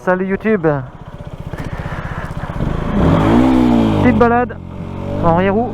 Salut YouTube. Petite balade en rear-roue.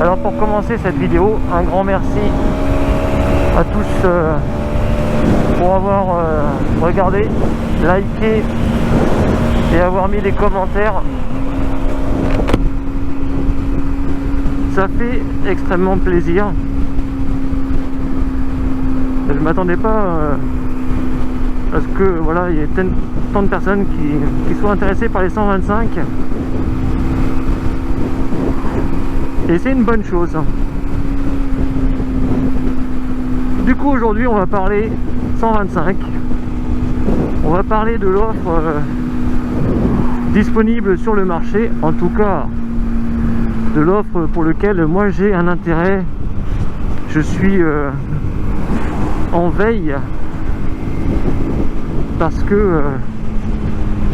Alors pour commencer cette vidéo, un grand merci à tous pour avoir regardé, liké et avoir mis des commentaires. Ça fait extrêmement plaisir. Je ne m'attendais pas à ce que voilà, il y ait tant de personnes qui soient intéressées par les 125. Et c'est une bonne chose. Du coup aujourd'hui on va parler 125. On va parler de l'offre disponible sur le marché, en tout cas de l'offre pour lequel moi j'ai un intérêt. Je suis en veille parce que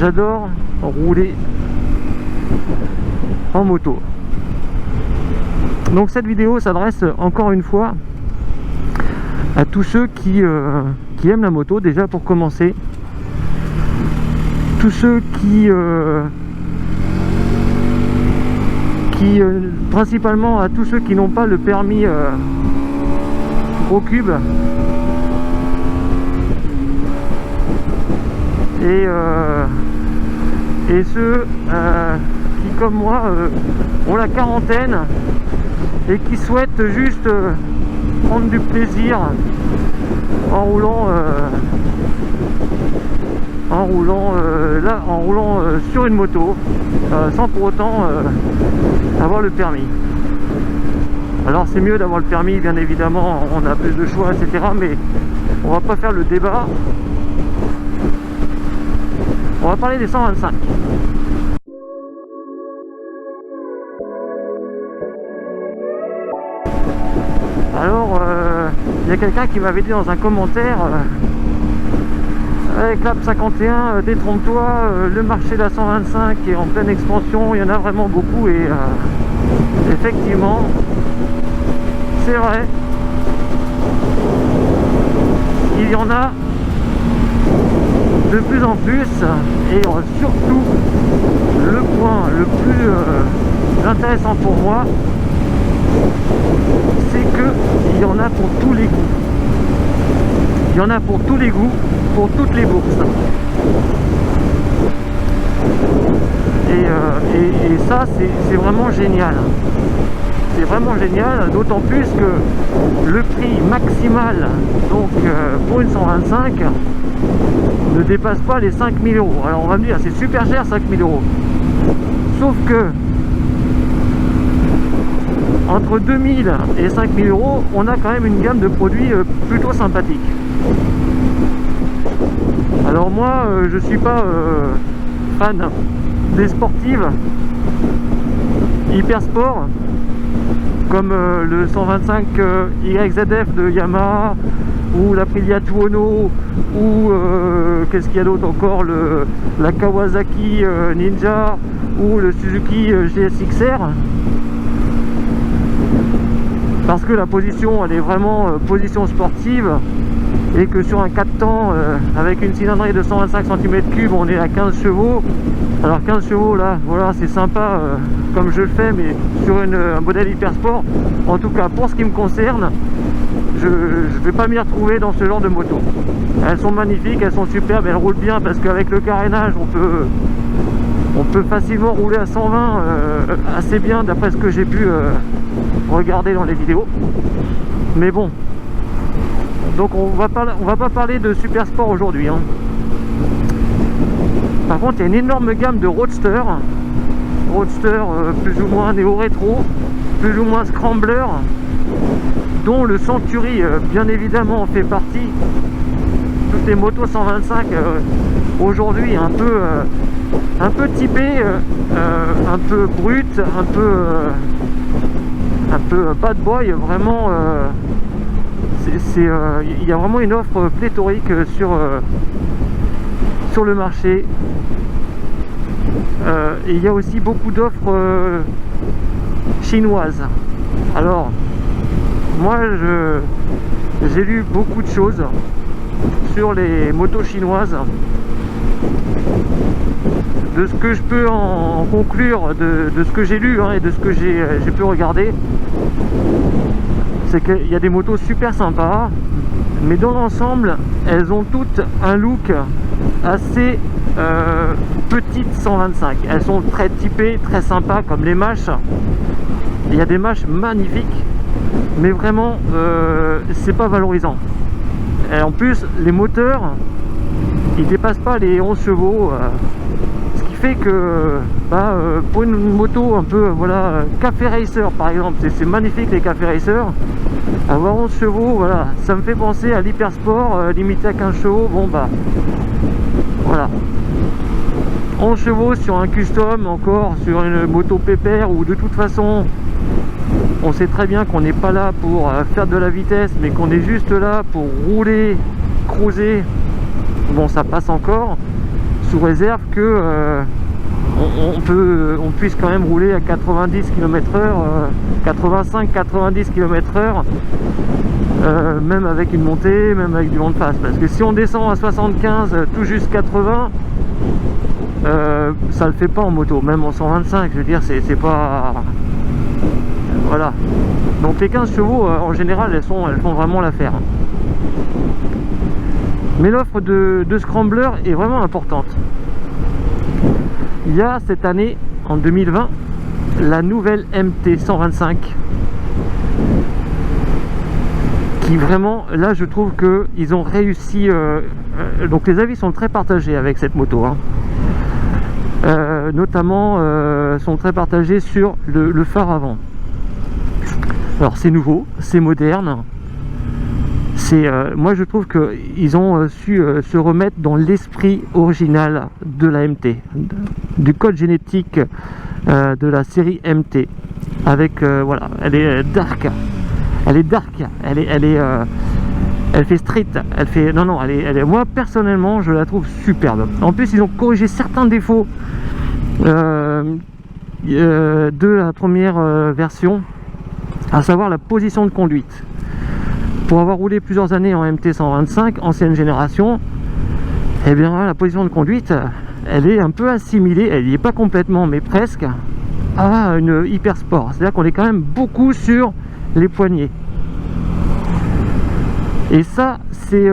j'adore rouler en moto. Donc cette vidéo s'adresse encore une fois à tous ceux qui aiment la moto, déjà pour commencer, tous ceux principalement à tous ceux qui n'ont pas le permis gros cube et ceux qui comme moi ont la quarantaine et qui souhaitent juste prendre du plaisir en roulant sur une moto sans pour autant avoir le permis. Alors c'est mieux d'avoir le permis, bien évidemment, on a plus de choix, etc. Mais on va pas faire le débat. On va parler des 125. Alors, il y a quelqu'un qui m'avait dit dans un commentaire avec l'App 51, détrompe-toi, le marché de la 125 est en pleine expansion, il y en a vraiment beaucoup et effectivement, c'est vrai, il y en a de plus en plus et surtout le point le plus intéressant pour moi, c'est qu'il y en a pour tous les goûts. Il y en a pour tous les goûts, pour toutes les bourses. Et ça, c'est vraiment génial. C'est vraiment génial, d'autant plus que le prix maximal donc pour une 125 ne dépasse pas les 5000 €. Alors on va me dire, c'est super cher 5000 €. Sauf que entre 2000 et 5000 €, on a quand même une gamme de produits plutôt sympathique. Alors moi, je suis pas fan des sportives hyper sport comme le 125 YZF de Yamaha ou l'Aprilia Tuono ou qu'est-ce qu'il y a d'autre encore, la Kawasaki Ninja ou le Suzuki GSX-R. Parce que la position elle est vraiment position sportive et que sur un 4 temps avec une cylindrée de 125 cm3 on est à 15 chevaux. Alors 15 chevaux là, voilà, c'est sympa comme je le fais, mais sur un modèle hyper sport, en tout cas pour ce qui me concerne, je vais pas m'y retrouver dans ce genre de moto. Elles sont magnifiques, elles sont superbes, elles roulent bien parce qu'avec le carénage on peut facilement rouler à 120 assez bien d'après ce que j'ai pu regarder dans les vidéos. Mais bon, donc on va pas parler de super sport aujourd'hui, hein. Par contre il y a une énorme gamme de roadster plus ou moins néo-rétro, plus ou moins scrambler, dont le Century bien évidemment fait partie. Toutes les motos 125 aujourd'hui un peu typées, un peu brutes, un peu bad boy, vraiment il y a vraiment une offre pléthorique sur le marché. Et il y a aussi beaucoup d'offres chinoises. Alors Moi j'ai lu beaucoup de choses sur les motos chinoises. De ce que je peux en conclure de ce que j'ai lu et de ce que j'ai pu regarder, c'est qu'il y a des motos super sympas, mais dans l'ensemble elles ont toutes un look assez petite 125. Elles sont très typées, très sympas, comme les mâches. Il y a des mâches magnifiques, mais vraiment c'est pas valorisant. Et en plus les moteurs ils dépassent pas les 11 chevaux, ce qui fait que pour une moto un peu voilà, café racer par exemple, c'est magnifique les café racers, avoir 11 chevaux, voilà, ça me fait penser à l'hypersport limité à 15 chevaux. Bon bah voilà, 11 chevaux sur un custom, encore sur une moto pépère, où de toute façon on sait très bien qu'on n'est pas là pour faire de la vitesse, mais qu'on est juste là pour rouler, cruiser. Bon, ça passe encore, sous réserve que on puisse quand même rouler à 90 km/h, 85-90 km/h, même avec une montée, même avec du vent de face. Parce que si on descend à 75, tout juste 80, ça le fait pas en moto, même en 125. Je veux dire, c'est pas... Voilà. Donc les 15 chevaux, en général, elles font vraiment l'affaire. Mais l'offre de Scrambler est vraiment importante. Il y a cette année, en 2020, la nouvelle MT 125 qui vraiment, là je trouve qu'ils ont réussi, donc les avis sont très partagés avec cette moto, hein. Notamment sont très partagés sur le phare avant. Alors c'est nouveau, c'est moderne. Moi je trouve qu'ils ont su se remettre dans l'esprit original de la MT, du code génétique de la série MT, avec voilà, elle est dark, elle fait street, elle fait moi personnellement je la trouve superbe. En plus ils ont corrigé certains défauts de la première version, à savoir la position de conduite. Pour avoir roulé plusieurs années en MT 125, ancienne génération, et bien la position de conduite, elle est un peu assimilée, elle n'y est pas complètement, mais presque, à une hyper sport. C'est-à-dire qu'on est quand même beaucoup sur les poignets. Et ça, c'est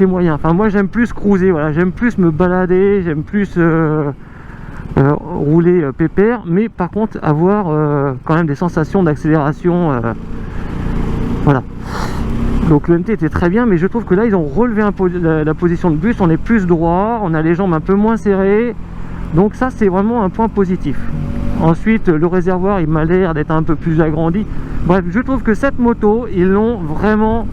moyen. Enfin, moi, j'aime plus cruiser, voilà, j'aime plus me balader, j'aime plus rouler pépère, mais par contre avoir quand même des sensations d'accélération, voilà. Donc le MT était très bien, mais je trouve que là ils ont relevé un peu la position de buste, on est plus droit, on a les jambes un peu moins serrées, donc ça c'est vraiment un point positif. Ensuite le réservoir il m'a l'air d'être un peu plus agrandi. Bref, je trouve que cette moto ils l'ont vraiment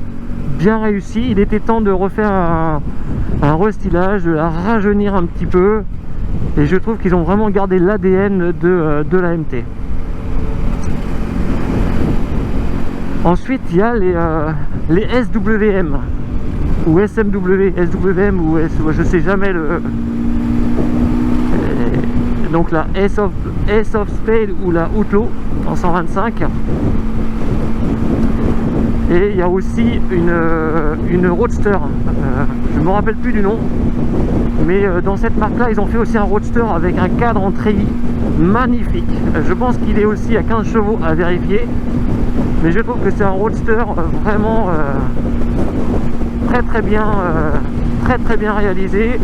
bien réussi. Il était temps de refaire un restylage, de la rajeunir un petit peu. Et je trouve qu'ils ont vraiment gardé l'ADN de la MT. Ensuite, il y a les SWM ou SMW, SWM ou je sais jamais donc la Ace of Spades ou la Outlaw en 125. Et il y a aussi une Roadster, je ne me rappelle plus du nom, mais dans cette marque là ils ont fait aussi un Roadster avec un cadre en treillis magnifique. Je pense qu'il est aussi à 15 chevaux à vérifier, mais je trouve que c'est un Roadster vraiment très bien réalisé,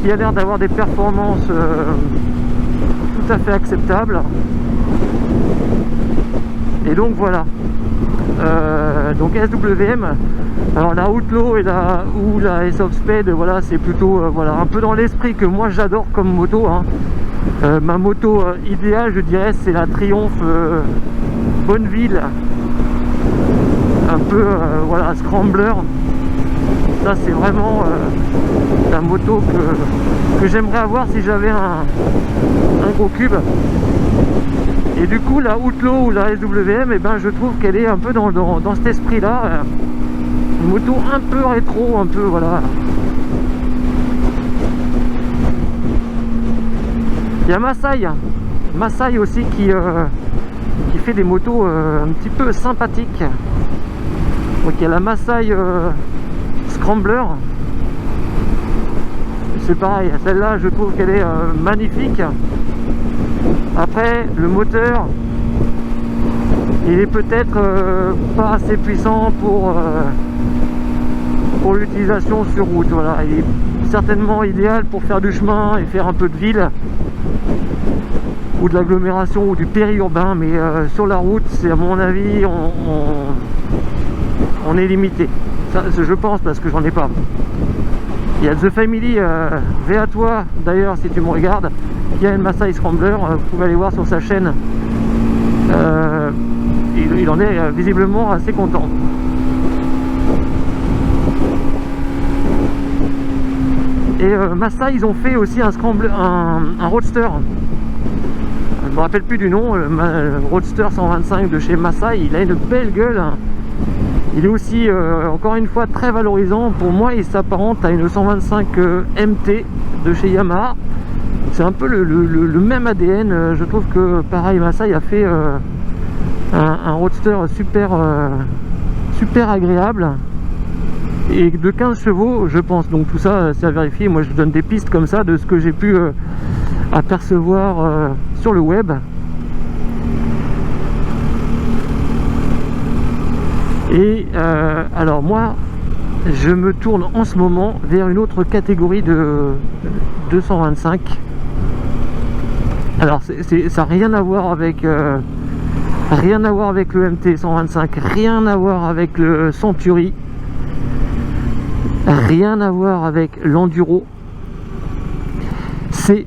qui a l'air d'avoir des performances tout à fait acceptables. Et donc voilà, donc SWM, alors la Outlaw et la Ace of Spades, voilà, c'est plutôt voilà, un peu dans l'esprit que moi j'adore comme moto, hein. Ma moto idéale, je dirais, c'est la Triumph Bonneville, un peu voilà, Scrambler. Ça c'est vraiment la moto que j'aimerais avoir si j'avais un gros cube. Et du coup la Outlaw ou la SWM, et ben, je trouve qu'elle est un peu dans cet esprit là, une moto un peu rétro, un peu voilà. Il y a Masai aussi qui qui fait des motos un petit peu sympathiques. Donc il y a la Masai Scrambler. C'est pareil, celle-là je trouve qu'elle est magnifique. Après le moteur, il est peut-être pas assez puissant pour l'utilisation sur route. Voilà, il est certainement idéal pour faire du chemin et faire un peu de ville ou de l'agglomération ou du périurbain, mais sur la route, c'est à mon avis, on est limité. Ça, je pense, parce que j'en ai pas. Il y a The Family, V à toi d'ailleurs si tu me regardes, qui a une Masai Scrambler, vous pouvez aller voir sur sa chaîne. Il en est visiblement assez content. Et Masai, ils ont fait aussi un Scrambler, un Roadster. Je me rappelle plus du nom, le Roadster 125 de chez Masai. Il a une belle gueule. Il est aussi, encore une fois, très valorisant. Pour moi, il s'apparente à une 125 MT de chez Yamaha. C'est un peu le même ADN. Je trouve que, pareil, Masai a fait un Roadster super, super agréable. Et de 15 chevaux, je pense. Donc tout ça, c'est à vérifier. Moi, je donne des pistes comme ça de ce que j'ai pu apercevoir sur le web. Et alors moi, je me tourne en ce moment vers une autre catégorie de 225. Alors ça n'a rien à voir avec le MT 125, rien à voir avec le Century, rien à voir avec l'Enduro. C'est